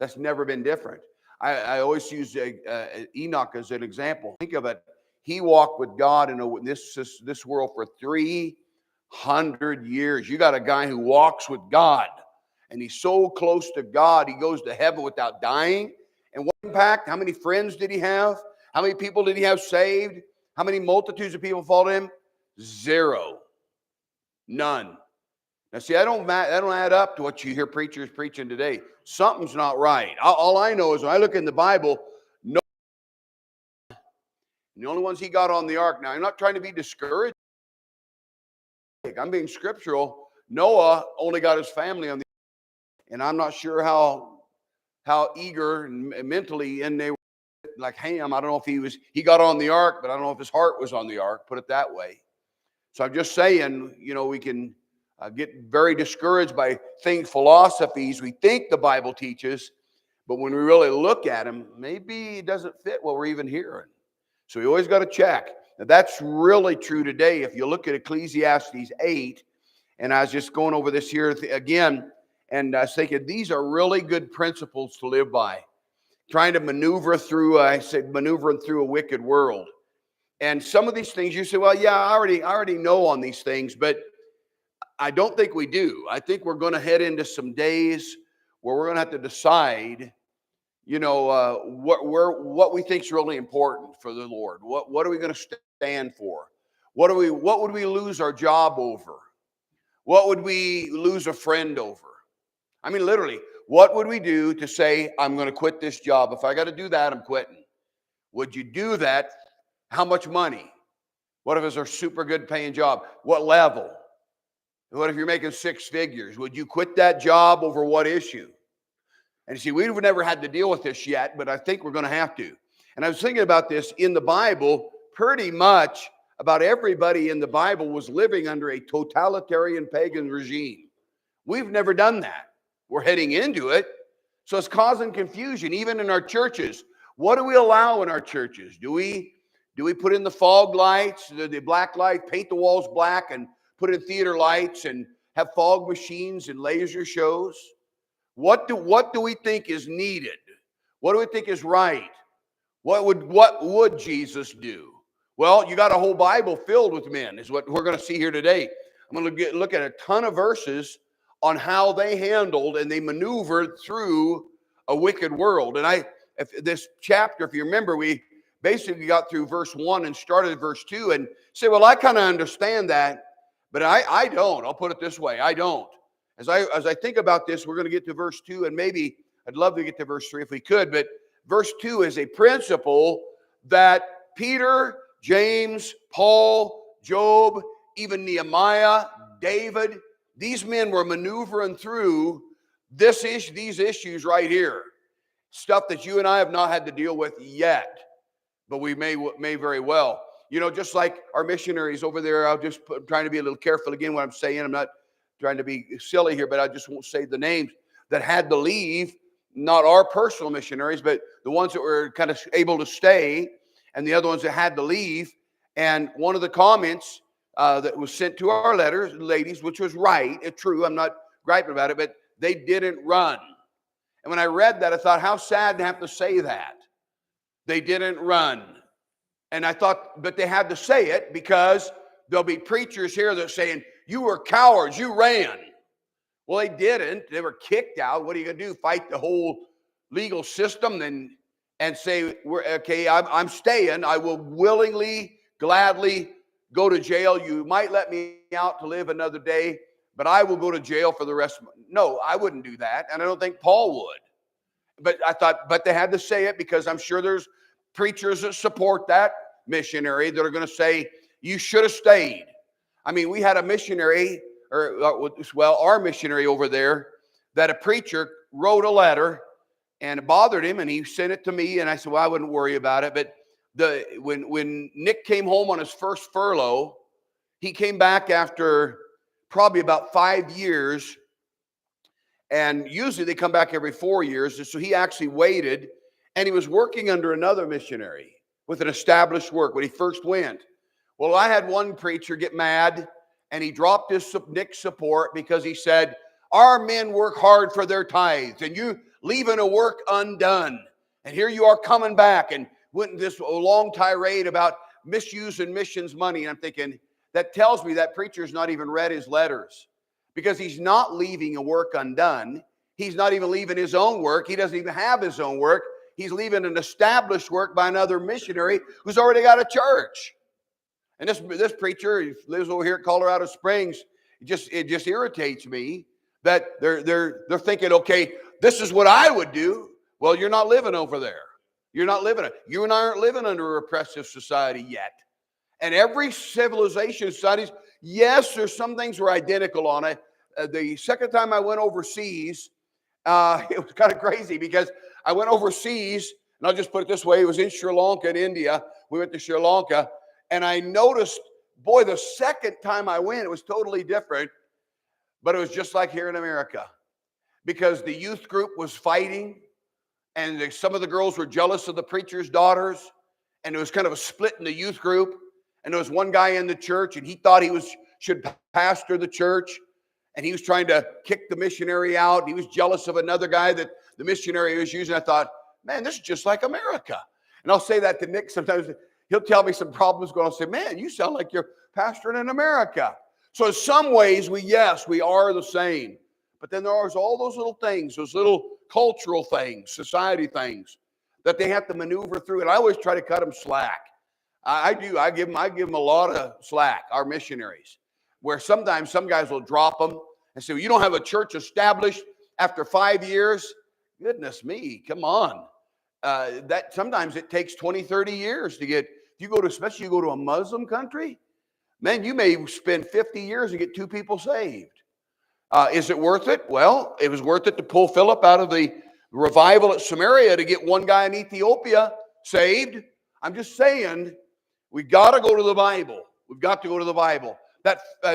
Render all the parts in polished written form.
That's never been different. I always use Enoch as an example. Think of it. He walked with God in this world for 300 years. You got a guy who walks with God, and he's so close to God, he goes to heaven without dying. And what impact? How many friends did he have? How many people did he have saved? How many multitudes of people followed him? Zero. None. Now, see, that don't add up to what you hear preachers preaching today. Something's not right. All I know is when I look in the Bible, no, the only ones he got on the ark. Now, I'm not trying to be discouraged. I'm being scriptural. Noah only got his family on the ark, and I'm not sure how eager and mentally in they were. Like Ham, I don't know if he got on the ark, but I don't know if his heart was on the ark. Put it that way. So I'm just saying, we can get very discouraged by philosophies we think the Bible teaches, but when we really look at them, maybe it doesn't fit what we're even hearing. So we always got to check. Now, that's really true today. If you look at Ecclesiastes 8, and I was just going over this here again, and I was thinking these are really good principles to live by. Trying to maneuver through, maneuvering through a wicked world. And some of these things you say, well, yeah, I already know on these things, but I don't think we do. I think we're going to head into some days where we're going to have to decide, what we think is really important for the Lord. What are we going to stand for? What would we lose our job over? What would we lose a friend over? I mean, literally, what would we do to say, I'm going to quit this job? If I got to do that, I'm quitting. Would you do that? How much money? What if it's a super good paying job? What level? What if you're making 6 figures? Would you quit that job over what issue? And see, we've never had to deal with this yet, but I think we're going to have to. And I was thinking about this in the Bible. Pretty much about everybody in the Bible was living under a totalitarian pagan regime. We've never done that. We're heading into it. So it's causing confusion, even in our churches. What do we allow in our churches? Do we put in the fog lights, the black light, paint the walls black and put in theater lights and have fog machines and laser shows? What do we think is needed? What do we think is right? What would Jesus do? Well, you got a whole Bible filled with men, is what we're going to see here today. I'm going to look at a ton of verses on how they handled and they maneuvered through a wicked world. And this chapter, if you remember, we basically got through verse 1 and started at verse 2 and say, well, I kind of understand that, but I don't. I'll put it this way. I don't. As I think about this, we're going to get to verse 2, and maybe I'd love to get to verse 3 if we could, but verse 2 is a principle that Peter, James, Paul, Job, even Nehemiah, David, these men were maneuvering through these issues right here. Stuff that you and I have not had to deal with yet, but we may very well. Just like our missionaries over there, I'm trying to be a little careful again what I'm saying. I'm not trying to be silly here, but I just won't say the names that had to leave, not our personal missionaries, but the ones that were kind of able to stay and the other ones that had to leave. And one of the comments that was sent to our letters, ladies, which was right, it's true, I'm not griping about it, but they didn't run. And when I read that, I thought, how sad to have to say that. They didn't run. And I thought, but they had to say it because there'll be preachers here that are saying, you were cowards, you ran. Well, they didn't. They were kicked out. What are you going to do? Fight the whole legal system and say, I'm staying. I will willingly, gladly go to jail. You might let me out to live another day, but I will go to jail for the rest of my... No, I wouldn't do that. And I don't think Paul would. But I thought, but they had to say it because I'm sure there's preachers that support that missionary that are going to say, you should have stayed. I mean, we had a missionary, our missionary over there, that a preacher wrote a letter and it bothered him and he sent it to me. And I said, well, I wouldn't worry about it. But when Nick came home on his first furlough, he came back after probably about 5 years. And usually they come back every 4 years. So he actually waited, and he was working under another missionary with an established work when he first went. Well, I had one preacher get mad, and he dropped his Nick's support because he said, our men work hard for their tithes, and you leaving a work undone. And here you are coming back and went this long tirade about misusing missions money. And I'm thinking, that tells me that preacher's not even read his letters, because he's not leaving a work undone. He's not even leaving his own work. He doesn't even have his own work. He's leaving an established work by another missionary who's already got a church. And this preacher, he lives over here at Colorado Springs. It just irritates me that they're thinking, okay, this is what I would do. Well, you're not living over there. You're not living it. You and I aren't living under a repressive society yet. And every civilization studies, yes, there's some things we're identical on it. The second time I went overseas, it was kind of crazy, because I went overseas, and I'll just put it this way. It was in Sri Lanka and India. We went to Sri Lanka, and I noticed, boy, the second time I went, it was totally different, but it was just like here in America, because the youth group was fighting, and some of the girls were jealous of the preacher's daughters, and it was kind of a split in the youth group. And there was one guy in the church, and he thought he should pastor the church, and he was trying to kick the missionary out. He was jealous of another guy that the missionary was using. I thought, man, this is just like America. And I'll say that to Nick sometimes. He'll tell me some problems going on. I'll say, man, you sound like you're pastoring in America. So in some ways, we are the same. But then there's all those little things, those little cultural things, society things that they have to maneuver through. And I always try to cut them slack. I do. I give them a lot of slack, our missionaries, where sometimes some guys will drop them and say, well, you don't have a church established after 5 years. Goodness me, come on. That sometimes it takes 20, 30 years to get, especially you go to a Muslim country, man, you may spend 50 years and get 2 people saved. Is it worth it? Well, it was worth it to pull Philip out of the revival at Samaria to get one guy in Ethiopia saved. I'm just saying, we got to go to the Bible. We've got to go to the Bible.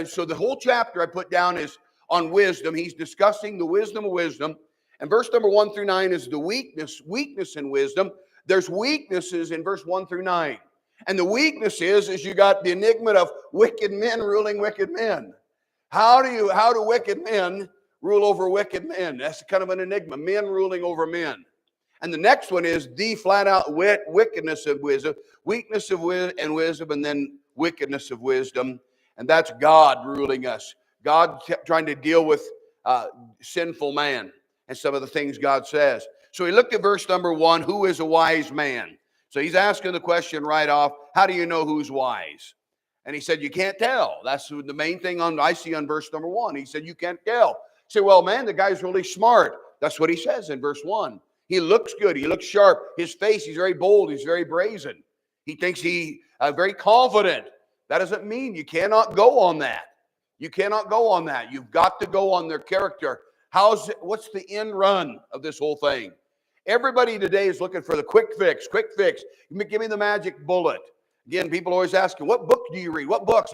So the whole chapter I put down is on wisdom. He's discussing the wisdom of wisdom. And verse number 1 through 9 is the weakness in wisdom. There's weaknesses in verse 1 through 9. And the weakness is you got the enigma of wicked men ruling wicked men. How do wicked men rule over wicked men? That's kind of an enigma. Men ruling over men. And the next one is the flat out wickedness of wisdom, weakness of wisdom, and then wickedness of wisdom. And that's God ruling us. God trying to deal with sinful man and some of the things God says. So he looked at verse number 1, who is a wise man? So he's asking the question right off, how do you know who's wise? And he said, you can't tell. That's the main thing I see on verse number 1. He said, you can't tell. I say, well, man, the guy's really smart. That's what he says in verse 1. He looks good. He looks sharp. His face, he's very bold. He's very brazen. He thinks he's very confident. That doesn't mean you cannot go on that. You cannot go on that. You've got to go on their character. What's the end run of this whole thing? Everybody today is looking for the quick fix. Quick fix. Give me the magic bullet. Again, people always asking, what book do you read? What books?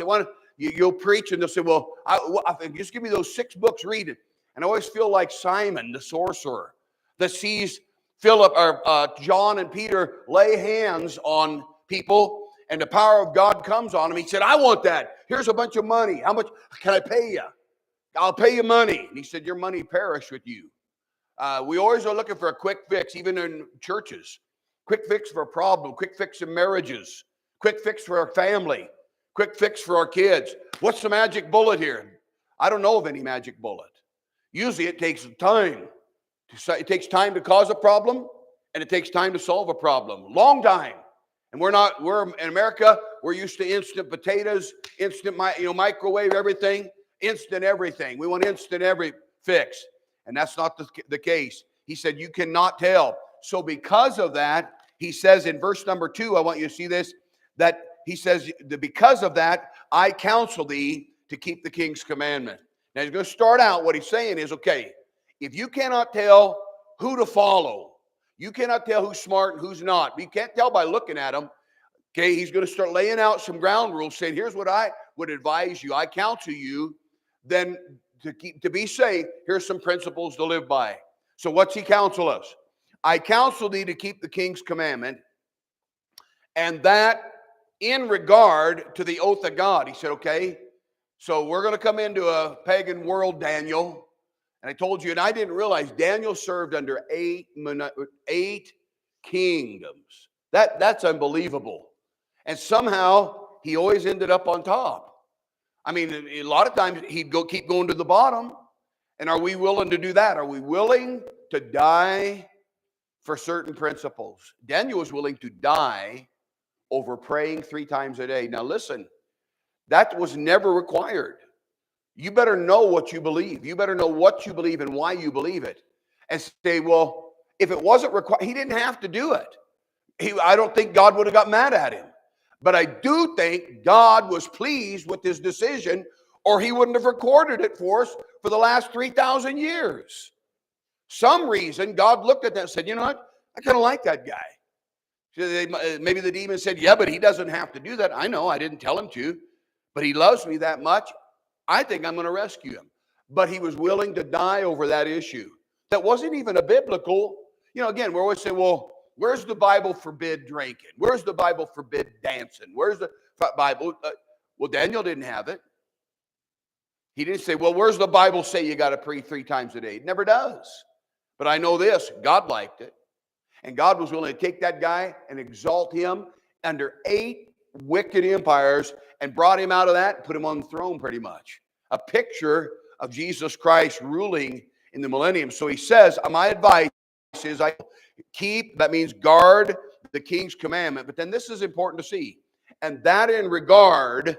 You'll preach and they'll say, well, I think just give me those 6 books, read it. And I always feel like Simon, the sorcerer, that sees Philip or John and Peter lay hands on people and the power of God comes on him. He said, I want that. Here's a bunch of money. How much can I pay you? I'll pay you money. And he said, your money perish with you. We always are looking for a quick fix, even in churches. Quick fix for a problem. Quick fix in marriages. Quick fix for our family. Quick fix for our kids. What's the magic bullet here? I don't know of any magic bullet. Usually it takes time. It takes time to cause a problem, and it takes time to solve a problem. Long time. And we're in America, we're used to instant potatoes, instant microwave everything, instant everything. We want instant every fix. And that's not the case. He said, you cannot tell. So because of that, he says in verse number 2, I want you to see this, that he says, because of that, I counsel thee to keep the king's commandment. Now he's going to start out, what he's saying is, okay, if you cannot tell who to follow, you cannot tell who's smart and who's not. You can't tell by looking at them. Okay, he's going to start laying out some ground rules, saying, here's what I would advise you. I counsel you, then to be safe, here's some principles to live by. So what's he counsel us? I counsel thee to keep the king's commandment, and that in regard to the oath of God. He said, okay, so we're going to come into a pagan world, Daniel, And I told you, and I didn't realize Daniel served under 8 kingdoms. That's unbelievable. And somehow he always ended up on top. I mean, a lot of times he'd keep going to the bottom. And are we willing to do that? Are we willing to die for certain principles? Daniel was willing to die over praying 3 times a day. Now listen, that was never required. You better know what you believe. You better know what you believe and why you believe it. And say, well, if it wasn't required, he didn't have to do it. I don't think God would have got mad at him. But I do think God was pleased with his decision, or he wouldn't have recorded it for us for the last 3,000 years. Some reason God looked at that and said, you know what? I kind of like that guy. Maybe the demon said, yeah, but he doesn't have to do that. I know, I didn't tell him to, but he loves me that much. I think I'm going to rescue him. But he was willing to die over that issue. That wasn't even a biblical, again, we're always saying, well, where's the Bible forbid drinking? Where's the Bible forbid dancing? Where's the Bible? Well, Daniel didn't have it. He didn't say, well, where's the Bible say you got to pray 3 times a day? It never does. But I know this, God liked it. And God was willing to take that guy and exalt him under 8 wicked empires and brought him out of that and put him on the throne pretty much. A picture of Jesus Christ ruling in the millennium. So he says, my advice is that means guard the king's commandment. But then this is important to see. And that in regard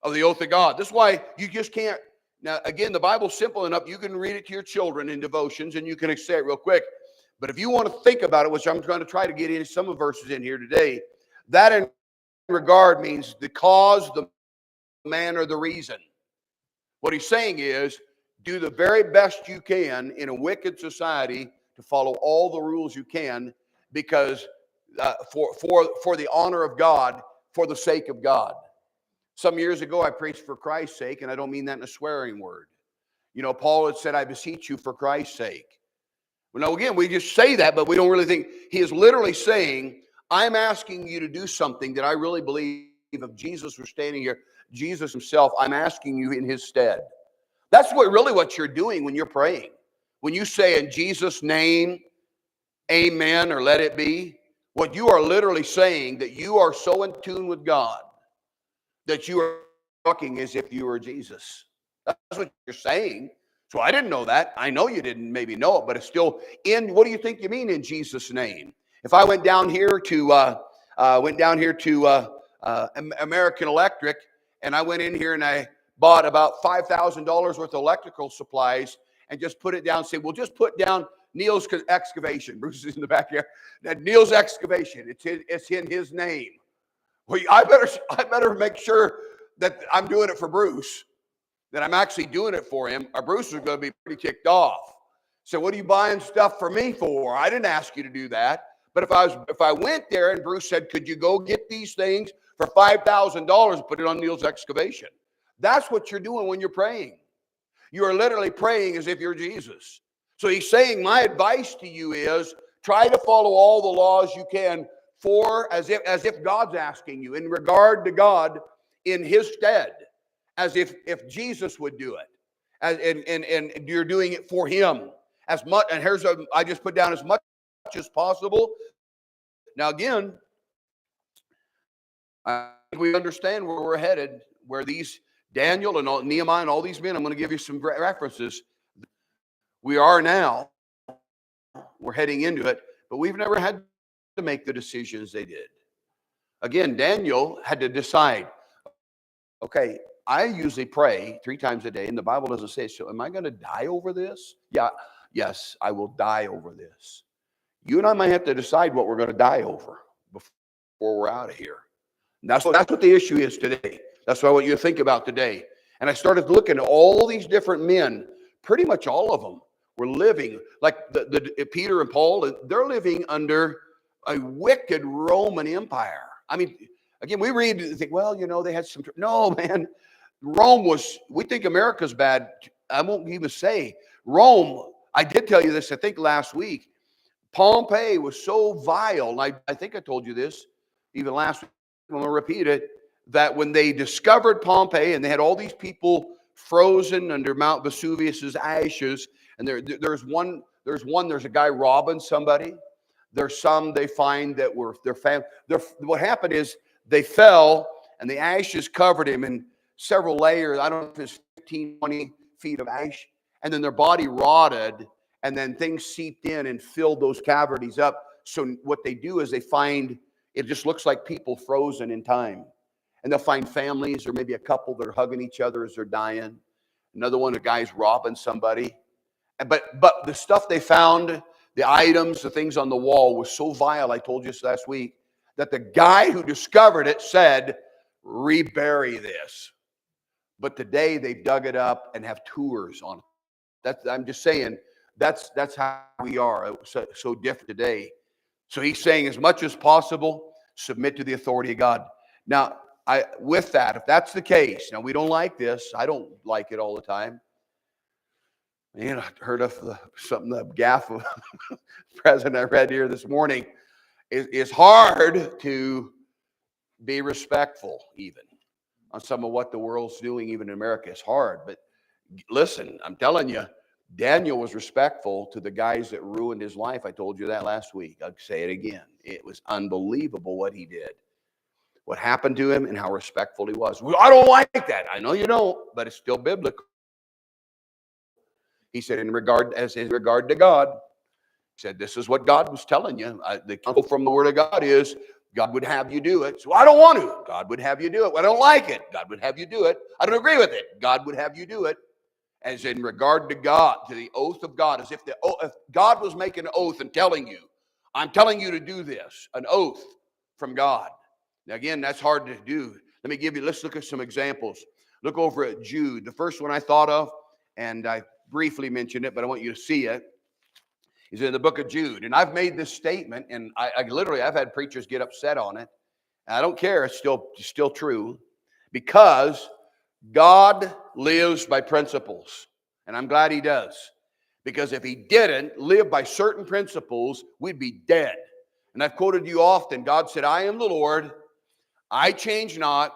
of the oath of God. This is why you just can't. Now, again, the Bible's simple enough. You can read it to your children in devotions and you can say it real quick. But if you want to think about it, which I'm going to try to get in some of the verses in here today, that in regard means the cause, the manner, the reason. What he's saying is, do the very best you can in a wicked society to follow all the rules you can, because for the honor of God, for the sake of God. Some years ago, I preached for Christ's sake, and I don't mean that in a swearing word. Paul had said, I beseech you for Christ's sake. Well, now, again, we just say that, but we don't really think. He is literally saying, I'm asking you to do something that I really believe, if Jesus was standing here, Jesus himself, I'm asking you in his stead. That's what you're doing when you're praying. When you say in Jesus' name, amen, or let it be, what you are literally saying that you are so in tune with God that you are talking as if you were Jesus. That's what you're saying. So I didn't know that. I know you didn't maybe know it, but it's still in. What do you think you mean in Jesus' name? If I went down here to American Electric, and I went in here and I bought about $5,000 worth of electrical supplies and just put it down and say, well, just put down Neil's excavation. Bruce is in the back here. That Neil's excavation. It's in his name. Well, I better make sure that I'm doing it for Bruce, that I'm actually doing it for him, or Bruce is going to be pretty ticked off. So what are you buying stuff for me for? I didn't ask you to do that. But if I went there and Bruce said, could you go get these things for $5,000 and put it on Neil's excavation? That's what you're doing when you're praying. You are literally praying as if you're Jesus. So he's saying, my advice to you is try to follow all the laws you can as if God's asking you, in regard to God in his stead, as if Jesus would do it, and you're doing it for him as much. And I just put down as much as possible. Now again, I think we understand where we're headed, where these Daniel and Nehemiah and all these men, I'm going to give you some references. We are now, we're heading into it, but we've never had to make the decisions they did. Again, Daniel had to decide, okay, I usually pray 3 times a day, and the Bible doesn't say so. Am I going to die over this? Yes, I will die over this. You and I might have to decide what we're going to die over before we're out of here. And that's what the issue is today. That's what I want you to think about today. And I started looking at all these different men. Pretty much all of them were living like the Peter and Paul. They're living under a wicked Roman Empire. I mean, again, we read and think, well, they had some. No, man, Rome was. We think America's bad. I won't even say Rome. I did tell you this, I think, last week. Pompeii was so vile. And I think I told you this even last week. I'm going to repeat it. That when they discovered Pompeii and they had all these people frozen under Mount Vesuvius's ashes. And there's a guy robbing somebody. There's some they find that were their family. What happened is they fell and the ashes covered him in several layers. I don't know if it's 15, 20 feet of ash. And then their body rotted, and then things seeped in and filled those cavities up. So what they do is they find, it just looks like people frozen in time. And they'll find families or maybe a couple that are hugging each other as they're dying. Another one, a guy's robbing somebody. But the stuff they found, the items, the things on the wall was so vile, I told you last week, that the guy who discovered it said, rebury this. But today they dug it up and have tours on it. I'm just saying, that's how we are. So different today. So he's saying, as much as possible, submit to the authority of God. Now, with that, if that's the case, now we don't like this. I don't like it all the time. You know, I heard of the gaffe of the president I read here this morning. It's hard to be respectful, even on some of what the world's doing, even in America. It's hard. But listen, I'm telling you, Daniel was respectful to the guys that ruined his life. I told you that last week. I'll say it again. It was unbelievable what he did, what happened to him, and how respectful he was. Well, I don't like that. I know you don't, but it's still biblical. He said, in regard to God, he said, this is what God was telling you. The counsel from the Word of God is, God would have you do it. So I don't want to. God would have you do it. Well, I don't like it. God would have you do it. I don't agree with it. God would have you do it. As in regard to God, to the oath of God, as if God was making an oath and telling you, I'm telling you to do this, an oath from God. Now, again, that's hard to do. Let's look at some examples. Look over at Jude. The first one I thought of, and I briefly mentioned it, but I want you to see it, is in the book of Jude. And I've made this statement, and I've had preachers get upset on it. And I don't care. It's still true, because God lives by principles, and I'm glad he does, because if he didn't live by certain principles, we'd be dead. And I've quoted you often. God said, I am the Lord, I change not,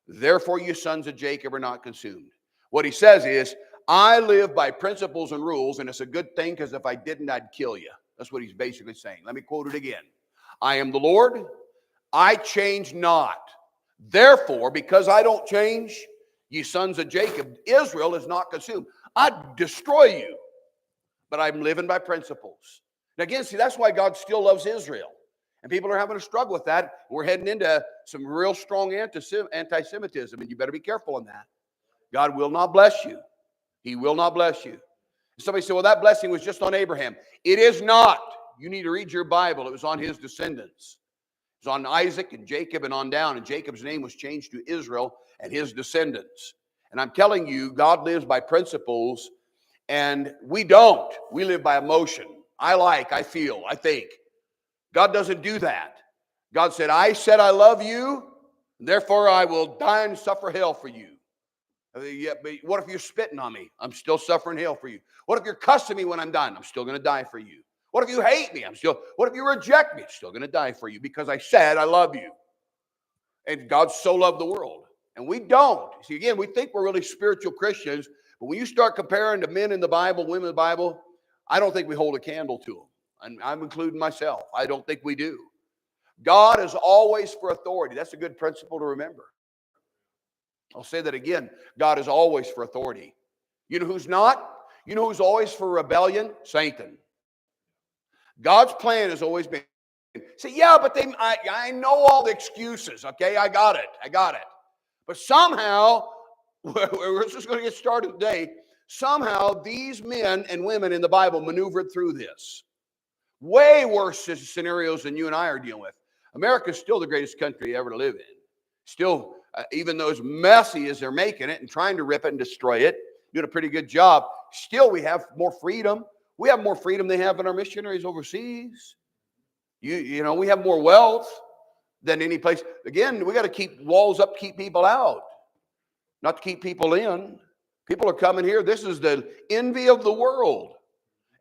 therefore you sons of Jacob are not consumed. What he says is, I live by principles and rules, and it's a good thing, because if I didn't, I'd kill you. That's what he's basically saying. Let me quote it again. I am the Lord, I change not. Therefore, because I don't change, ye sons of Jacob, Israel is not consumed. I'd destroy you, but I'm living by principles. Now again, see, that's why God still loves Israel. And people are having a struggle with that. We're heading into some real strong anti-Semitism, and you better be careful on that. God will not bless you. He will not bless you. Somebody said, well, that blessing was just on Abraham. It is not. You need to read your Bible. It was on his descendants. It was on Isaac and Jacob and on down. And Jacob's name was changed to Israel and his descendants. And I'm telling you, God lives by principles, and we don't. We live by emotion. I feel, I think. God doesn't do that. God said I love you, therefore I will die and suffer hell for you. Yeah, but what if you're spitting on me? I'm still suffering hell for you. What if you're cussing me when I'm done? I'm still going to die for you. What if you hate me? What if you reject me? I'm still going to die for you, because I said I love you. And God so loved the world. And we don't. See, again, we think we're really spiritual Christians, but when you start comparing to men in the Bible, women in the Bible, I don't think we hold a candle to them. And I'm including myself. I don't think we do. God is always for authority. That's a good principle to remember. I'll say that again. God is always for authority. You know who's not? You know who's always for rebellion? Satan. God's plan has always been, say, yeah, but I know all the excuses, okay? I got it. But somehow, we're just going to get started today, somehow these men and women in the Bible maneuvered through this. Way worse scenarios than you and I are dealing with. America is still the greatest country ever to live in. Still, even though as messy as they're making it and trying to rip it and destroy it, doing a pretty good job, still we have more freedom. We have more freedom than they have in our missionaries overseas. You know, we have more wealth than any place. Again, we got to keep walls up, keep people out, not to keep people in. People are coming here. This is the envy of the world.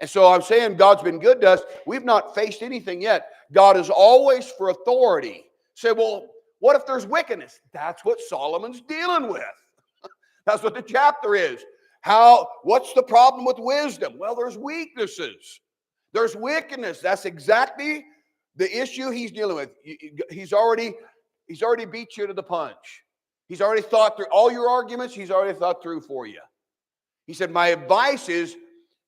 And so I'm saying God's been good to us. We've not faced anything yet. God is always for authority. Say, well, what if there's wickedness? That's what Solomon's dealing with. That's what the chapter is. What's the problem with wisdom? Well, there's weaknesses. There's wickedness. That's exactly the issue he's dealing with. He's already beat you to the punch. He's already thought through all your arguments. He's already thought through for you. He said, my advice is,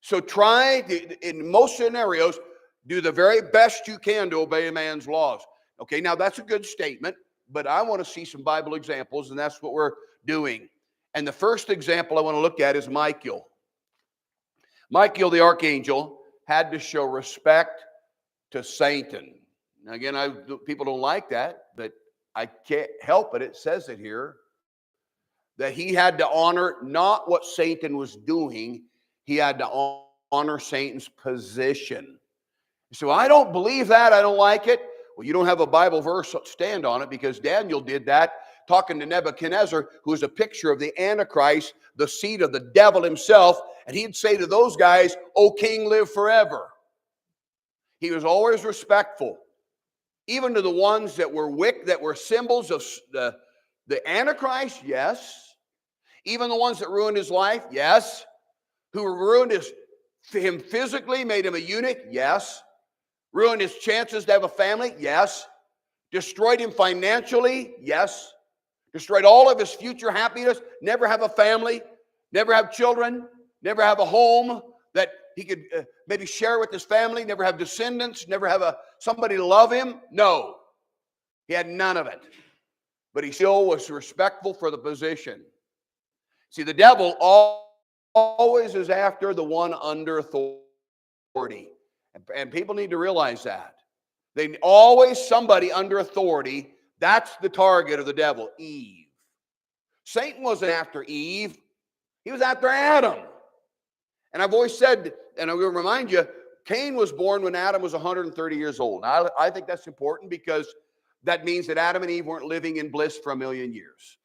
so try to, in most scenarios, do the very best you can to obey a man's laws. Okay, now that's a good statement, but I want to see some Bible examples, and that's what we're doing. And the first example I want to look at is Michael. Michael, the archangel, had to show respect to Satan. Now, again, people don't like that, but I can't help it. It says it here that he had to honor not what Satan was doing. He had to honor Satan's position. So I don't believe that. I don't like it. Well, you don't have a Bible verse stand on it, because Daniel did that, talking to Nebuchadnezzar, who is a picture of the Antichrist, the seed of the devil himself. And he'd say to those guys, "O king, live forever." He was always respectful, even to the ones that were that were symbols of the Antichrist, yes. Even the ones that ruined his life, yes. Who ruined him physically, made him a eunuch, yes. Ruined his chances to have a family, yes. Destroyed him financially, yes. Destroyed all of his future happiness, never have a family, never have children, never have a home that he could maybe share with his family, never have descendants, never have somebody to love him. No, he had none of it. But he still was respectful for the position. See, the devil always is after the one under authority. And people need to realize that. They always somebody under authority. That's the target of the devil, Eve. Satan wasn't after Eve. He was after Adam. And I've always said, and I will remind you, Cain was born when Adam was 130 years old. Now, I think that's important, because that means that Adam and Eve weren't living in bliss for 1,000,000 years.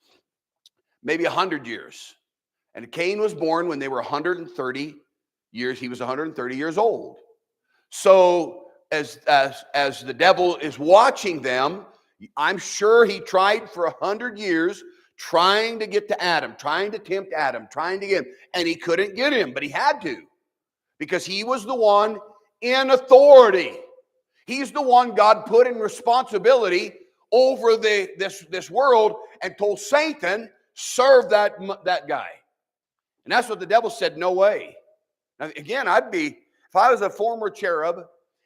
Maybe 100 years. And Cain was born when they were 130 years. He was 130 years old. So as the devil is watching them, I'm sure he tried for 100 years trying to get to Adam, trying to tempt Adam, trying to get him. And he couldn't get him, but he had to, because he was the one in authority. He's the one God put in responsibility over this world, and told Satan, serve that guy. And that's what the devil said, no way. Now, again, if I was a former cherub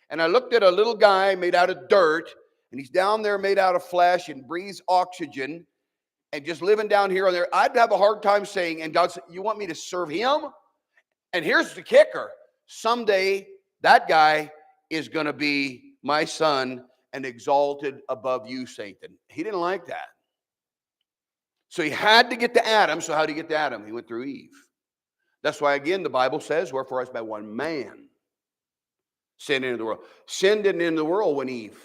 and I looked at a little guy made out of dirt, and he's down there made out of flesh and breathes oxygen and just living down here and there, I'd have a hard time saying, and God said, you want me to serve him? And here's the kicker. Someday that guy is going to be my son and exalted above you, Satan. He didn't like that. So he had to get to Adam. So how did he get to Adam? He went through Eve. That's why, again, the Bible says, wherefore as by one man sin into the world. Sin didn't enter the world when Eve.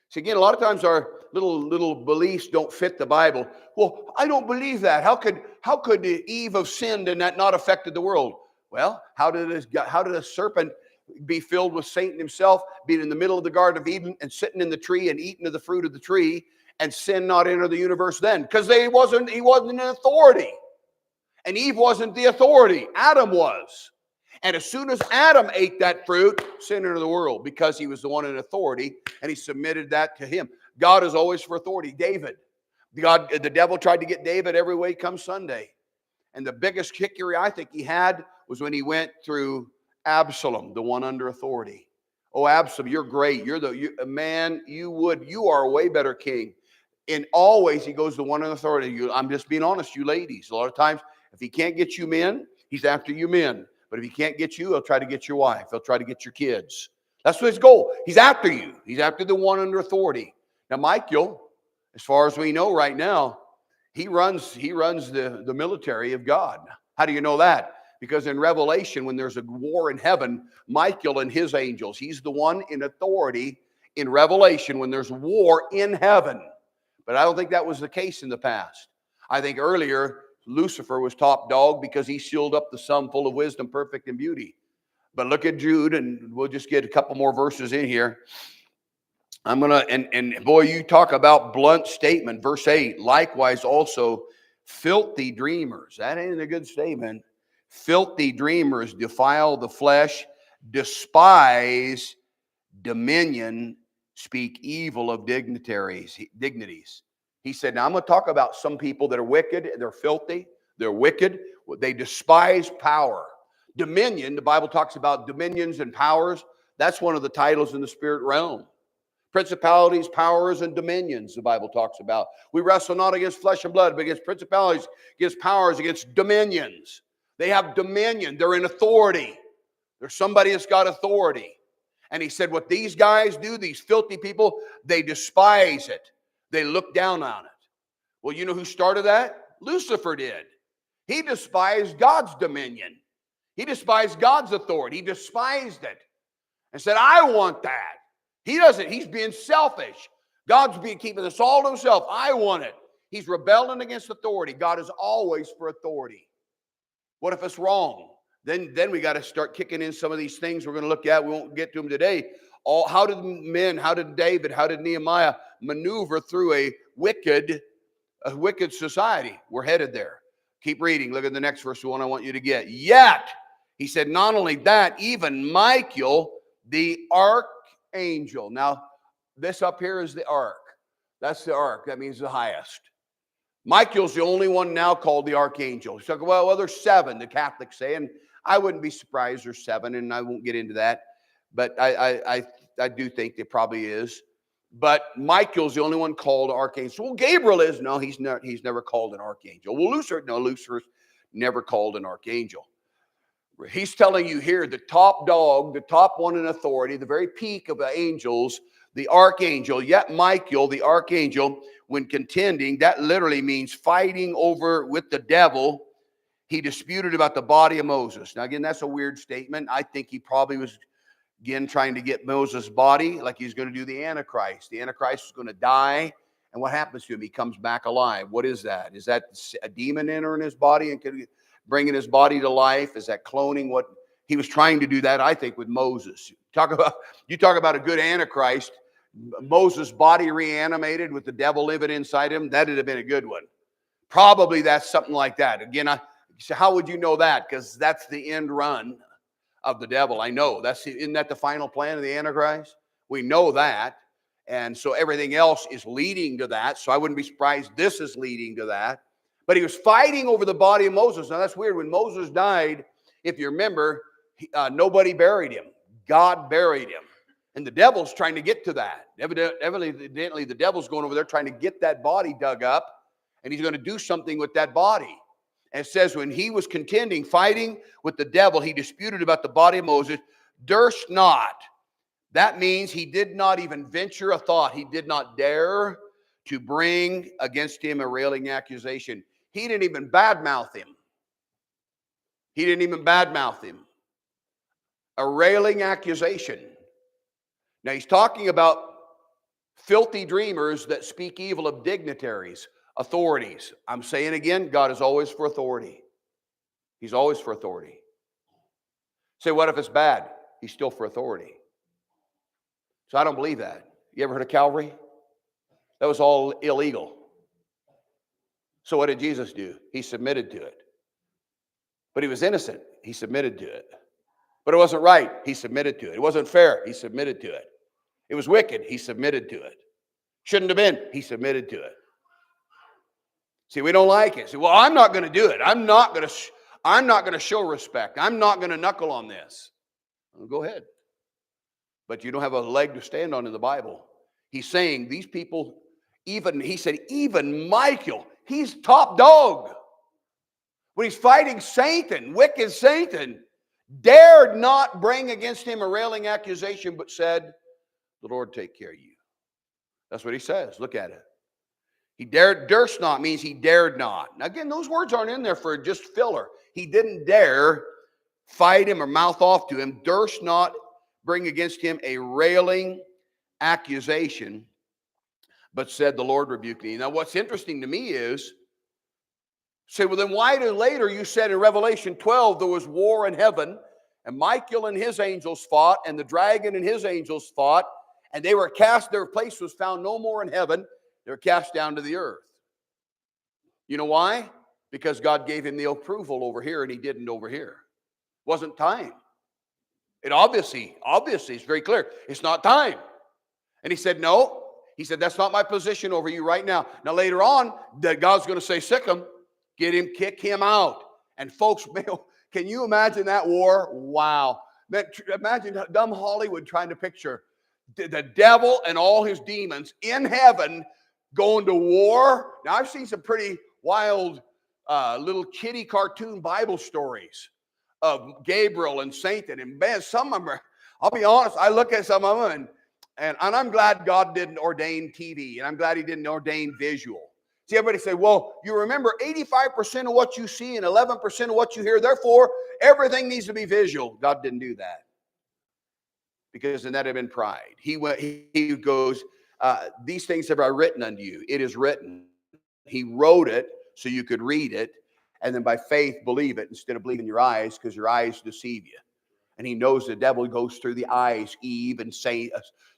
So again, a lot of times our little beliefs don't fit the Bible. Well, I don't believe that. How could Eve have sinned and that not affected the world? Well, how did a serpent be filled with Satan himself, being in the middle of the Garden of Eden and sitting in the tree and eating of the fruit of the tree, and sin not enter the universe then? Because he wasn't in authority. And Eve wasn't the authority. Adam was. And as soon as Adam ate that fruit, sin entered the world, because he was the one in authority, and he submitted that to him. God is always for authority. The devil tried to get David every way come Sunday. And the biggest kickery I think he had was when he went through Absalom, the one under authority. Oh, Absalom, you're great. You are a way better king. In all ways, he goes to one in authority. I'm just being honest, you ladies. A lot of times, if he can't get you men, he's after you men. But if he can't get you, he'll try to get your wife. He'll try to get your kids. That's his goal. He's after you. He's after the one under authority. Now, Michael, as far as we know right now, he runs the military of God. How do you know that? Because in Revelation, when there's a war in heaven, Michael and his angels, he's the one in authority in Revelation when there's war in heaven. But I don't think that was the case in the past. I think earlier, Lucifer was top dog because he sealed up the sum full of wisdom, perfect in beauty. But look at Jude, and we'll just get a couple more verses in here. And boy, you talk about blunt statement. Verse 8, likewise also Filthy dreamers. That ain't a good statement. Filthy dreamers defile the flesh, despise dominion, speak evil of dignities. He said, now I'm going to talk about some people that are wicked. They're filthy. They're wicked. They despise power. Dominion, the Bible talks about dominions and powers. That's one of the titles in the spirit realm. Principalities, powers, and dominions, the Bible talks about. We wrestle not against flesh and blood, but against principalities, against powers, against dominions. They have dominion. They're in authority. There's somebody that's got authority. And he said, what these guys do, these filthy people, they despise it. They look down on it. Well, you know who started that? Lucifer did. He despised God's dominion. He despised God's authority. He despised it and said, I want that. He doesn't. He's being selfish. God's keeping this all to himself. I want it. He's rebelling against authority. God is always for authority. What if it's wrong? Then we got to start kicking in some of these things we're going to look at. We won't get to them today. How did David, how did Nehemiah maneuver through a wicked society? We're headed there. Keep reading. Look at the next verse, the one I want you to get. Yet, he said, not only that, even Michael, the archangel. Now, this up here is the ark. That's the ark. That means the highest. Michael's the only one now called the archangel. He's like, well, there's 7, the Catholics say, and I wouldn't be surprised there's 7, and I won't get into that. But I do think there probably is. But Michael's the only one called archangel. Well, Gabriel is. No, he's never called an archangel. Well, Lucifer's never called an archangel. He's telling you here, the top dog, the top one in authority, the very peak of the angels, the archangel. Yet Michael, the archangel, when contending, that literally means fighting over with the devil. He disputed about the body of Moses. Now, again, that's a weird statement. I think he probably was, again, trying to get Moses' body like he's going to do the Antichrist. The Antichrist is going to die. And what happens to him? He comes back alive. What is that? Is that a demon entering his body and bringing his body to life? Is that cloning? What he was trying to do that, I think, with Moses. You talk about a good Antichrist. Moses' body reanimated with the devil living inside him. That'd have been a good one. Probably that's something like that. Again, so how would you know that? Because that's the end run of the devil. I know. Isn't that the final plan of the Antichrist? We know that. And so everything else is leading to that. So I wouldn't be surprised this is leading to that. But he was fighting over the body of Moses. Now that's weird. When Moses died, if you remember, nobody buried him. God buried him. And the devil's trying to get to that. Evidently, the devil's going over there trying to get that body dug up. And he's going to do something with that body. And it says when he was contending, fighting with the devil, he disputed about the body of Moses, durst not. That means he did not even venture a thought. He did not dare to bring against him a railing accusation. He didn't even badmouth him. He didn't even badmouth him. A railing accusation. Now he's talking about filthy dreamers that speak evil of dignitaries, authorities. I'm saying again, God is always for authority. He's always for authority. Say, what if it's bad? He's still for authority. So I don't believe that. You ever heard of Calvary? That was all illegal. So what did Jesus do? He submitted to it. But he was innocent. He submitted to it. But it wasn't right. He submitted to it. It wasn't fair. He submitted to it. It was wicked. He submitted to it. Shouldn't have been. He submitted to it. See, we don't like it. Say, well, I'm not going to do it. I'm not going to show respect. I'm not going to knuckle on this. Well, go ahead. But you don't have a leg to stand on in the Bible. He's saying these people, even Michael, he's top dog. When he's fighting Satan, wicked Satan, dared not bring against him a railing accusation, but said, the Lord take care of you. That's what he says. Look at it. He durst not means he dared not. Now again, those words aren't in there for just filler. He didn't dare fight him or mouth off to him. Durst not bring against him a railing accusation, but said, the Lord rebuke me. Now what's interesting to me is, say, well then why did later you said in Revelation 12 there was war in heaven, and Michael and his angels fought, and the dragon and his angels fought, and they were cast, their place was found no more in heaven. They were cast down to the earth. You know why? because God gave him the approval over here and he didn't over here. Wasn't time. It obviously it's very clear. It's not time. And he said, no. He said, that's not my position over you right now. Now later on, that God's going to say, sick him, get him, kick him out. And folks, can you imagine that war? Wow. Imagine dumb Hollywood trying to picture the devil and all his demons in heaven going to war. Now, I've seen some pretty wild little kiddie cartoon Bible stories of Gabriel and Satan. And man, some of them are, I'll be honest, I look at some of them and I'm glad God didn't ordain TV, and I'm glad he didn't ordain visual. See, everybody say, well, you remember 85% of what you see and 11% of what you hear, therefore, everything needs to be visual. God didn't do that, because then that had been pride. He goes, these things have I written unto you. It is written. He wrote it so you could read it, and then by faith believe it instead of believing your eyes, because your eyes deceive you. And he knows the devil goes through the eyes, Eve and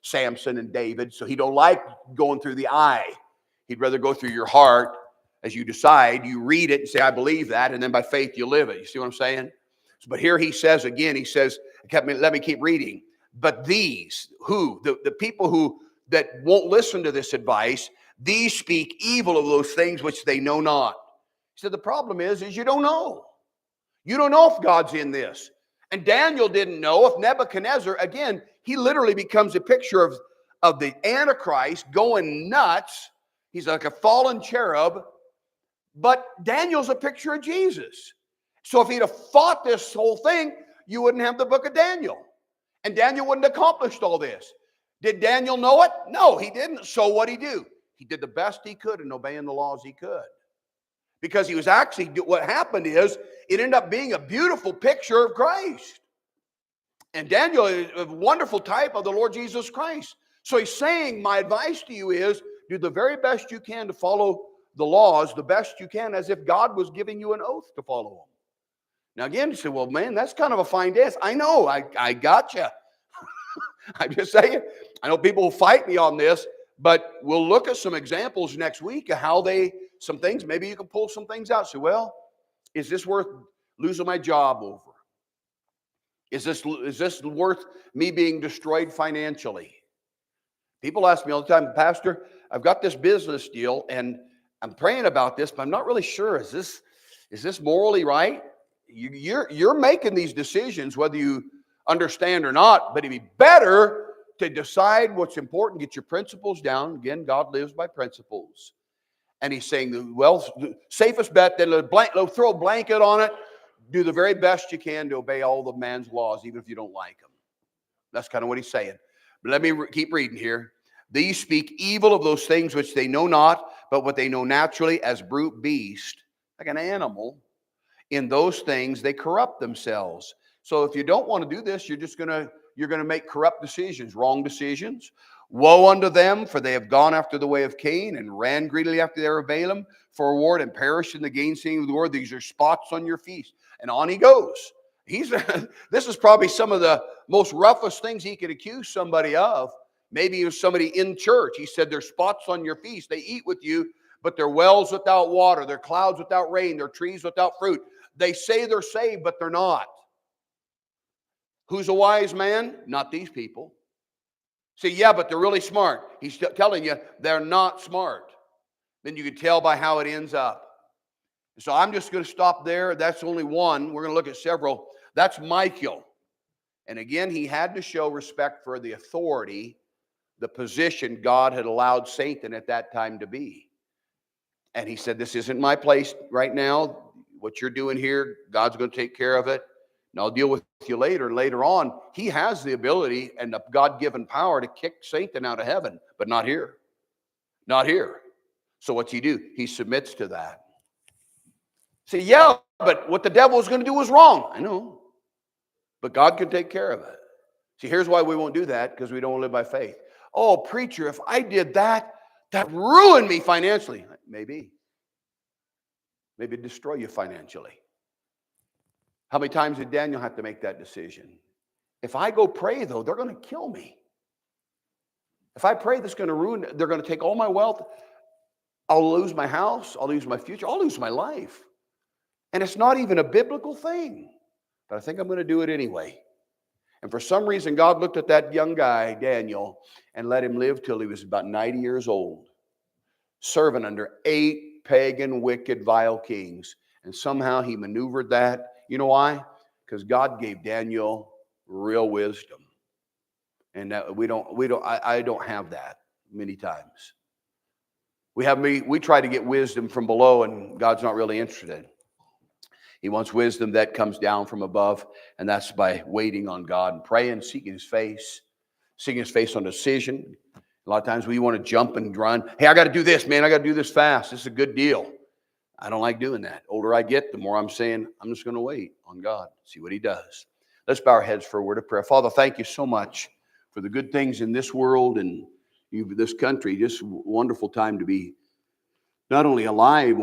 Samson and David, so he don't like going through the eye. He'd rather go through your heart. As you decide, you read it and say, I believe that, and then by faith you live it. You see what I'm saying? But here he says again, he says, let me keep reading. But these, the people that won't listen to this advice, these speak evil of those things which they know not. He said, the problem is you don't know. You don't know if God's in this. And Daniel didn't know if Nebuchadnezzar, again, he literally becomes a picture of the Antichrist going nuts. He's like a fallen cherub. But Daniel's a picture of Jesus. So if he'd have fought this whole thing, you wouldn't have the book of Daniel. And Daniel wouldn't have accomplished all this. Did Daniel know it? No, he didn't. So what'd he do? He did the best he could in obeying the laws he could. Because he was actually, what happened is, it ended up being a beautiful picture of Christ. And Daniel is a wonderful type of the Lord Jesus Christ. So he's saying, my advice to you is, do the very best you can to follow the laws, the best you can, as if God was giving you an oath to follow them. Now again, you say, well, man, that's kind of a fine dance. I know, I got you. I'm just saying, I know people will fight me on this, but we'll look at some examples next week of how some things, maybe you can pull some things out. Say, well, is this worth losing my job over? Is this worth me being destroyed financially? People ask me all the time, Pastor, I've got this business deal and I'm praying about this, but I'm not really sure. Is this morally right? You're making these decisions whether you understand or not, but it'd be better to decide what's important, get your principles down. Again, God lives by principles. And he's saying, well, the safest bet, then throw a blanket on it. Do the very best you can to obey all the man's laws, even if you don't like them. That's kind of what he's saying. But let me keep reading here. These speak evil of those things which they know not, but what they know naturally as brute beast, like an animal. In those things they corrupt themselves. So if you don't want to do this, you're going to make corrupt decisions, wrong decisions. Woe unto them, for they have gone after the way of Cain and ran greedily after their Balaam for reward and perished in the gainsaying of the Lord. These are spots on your feast. And on he goes. This is probably some of the most roughest things he could accuse somebody of. Maybe it was somebody in church. He said, there's spots on your feast. They eat with you, but they're wells without water. They're clouds without rain. They're trees without fruit. They say they're saved, but they're not. Who's a wise man? Not these people. Say, yeah, but they're really smart. He's telling you they're not smart. Then you can tell by how it ends up. So I'm just going to stop there. That's only one. We're going to look at several. That's Michael. And again, he had to show respect for the authority, the position God had allowed Satan at that time to be. And he said, this isn't my place right now. What you're doing here, God's going to take care of it. And I'll deal with you later. And later on, he has the ability and the God-given power to kick Satan out of heaven, but not here. Not here. So what's he do? He submits to that. Say, yeah, but what the devil is going to do was wrong. I know. But God can take care of it. See, here's why we won't do that, because we don't live by faith. Oh, preacher, if I did that, that ruined me financially. Maybe. Maybe destroy you financially. How many times did Daniel have to make that decision? If I go pray, though, they're going to kill me. If I pray, that's going to ruin, they're going to take all my wealth. I'll lose my house. I'll lose my future. I'll lose my life. And it's not even a biblical thing. But I think I'm going to do it anyway. And for some reason, God looked at that young guy, Daniel, and let him live till he was about 90 years old, serving under 8 pagan, wicked, vile kings. And somehow he maneuvered that. You know why? Because God gave Daniel real wisdom. And that I don't have that many times. We try to get wisdom from below, and God's not really interested. He wants wisdom that comes down from above, and that's by waiting on God and praying, seeking His face on decision. A lot of times we want to jump and run. Hey, I got to do this, man. I got to do this fast. This is a good deal. I don't like doing that. The older I get, the more I'm saying, I'm just going to wait on God, see what He does. Let's bow our heads for a word of prayer. Father, thank you so much for the good things in this world and this country. Just a wonderful time to be not only alive,